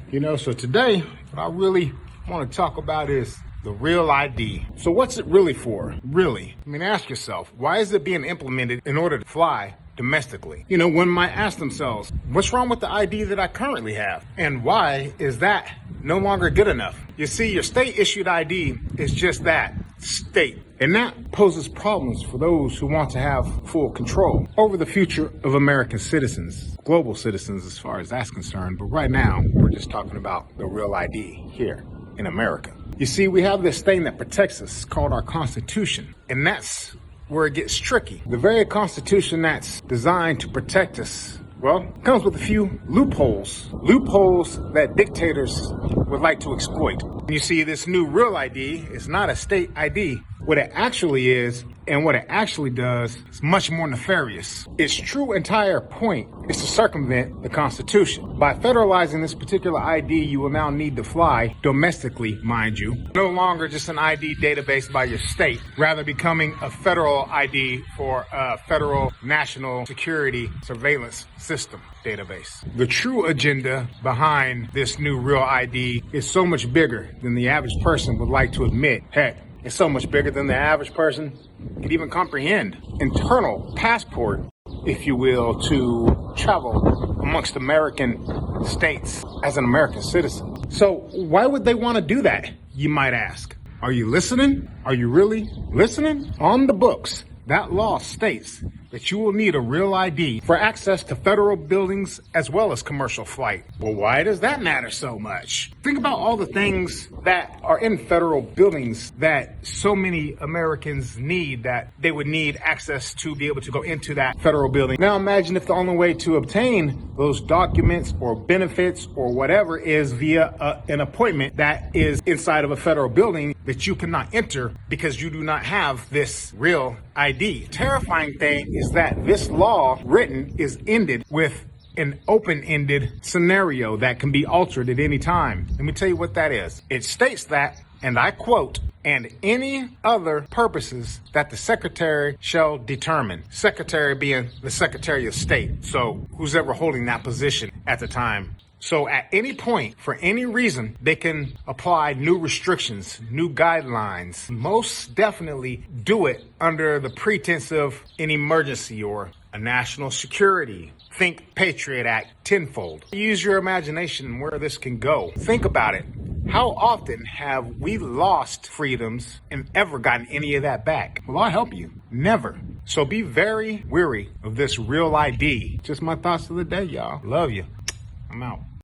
So today, what I really want to talk about is the real ID. So what's it really for? Really? Ask yourself, why is it being implemented in order to fly domestically? One might ask themselves, what's wrong with the ID that I currently have? And why is that no longer good enough? You see, your state issued ID is just that, state. And that poses problems for those who want to have full control over the future of American citizens, global citizens as far as that's concerned. But right now, we're just talking about the real ID here in America. You see, we have this thing that protects us called our Constitution, and that's where it gets tricky. The very Constitution that's designed to protect us, well, comes with a few loopholes that dictators would like to exploit. You see, this new real ID is not a state ID. What it actually is and what it actually does is much more nefarious. Its true entire point is to circumvent the Constitution. By federalizing this particular ID, you will now need to fly domestically, mind you. No longer just an ID database by your state, rather becoming a federal ID for a federal national security surveillance system database. The true agenda behind this new real ID is so much bigger than the average person would like to admit. Heck, it's so much bigger than the average person could even comprehend. Internal passport, if you will, to travel amongst American states as an American citizen. So why would they want to do that, you might ask? Are you listening? Are you really listening? On the books, that law states that you will need a real ID for access to federal buildings as well as commercial flight. Well, why does that matter so much? Think about all the things that are in federal buildings that so many Americans need, that they would need access to be able to go into that federal building. Now imagine if the only way to obtain those documents or benefits or whatever is via an appointment that is inside of a federal building that you cannot enter because you do not have this real ID. Terrifying thing is that this law written is ended with an open-ended scenario that can be altered at any time. Let me tell you what that is. It states that, and I quote, "and any other purposes that the secretary shall determine." Secretary being the Secretary of State. So who's ever holding that position at the time. So at any point, for any reason, they can apply new restrictions, new guidelines, most definitely do it under the pretense of an emergency or a national security. Think Patriot Act tenfold. Use your imagination where this can go. Think about it. How often have we lost freedoms and ever gotten any of that back? Well, I'll help you. Never. So be very wary of this real ID. Just my thoughts of the day, y'all. Love you. I'm out.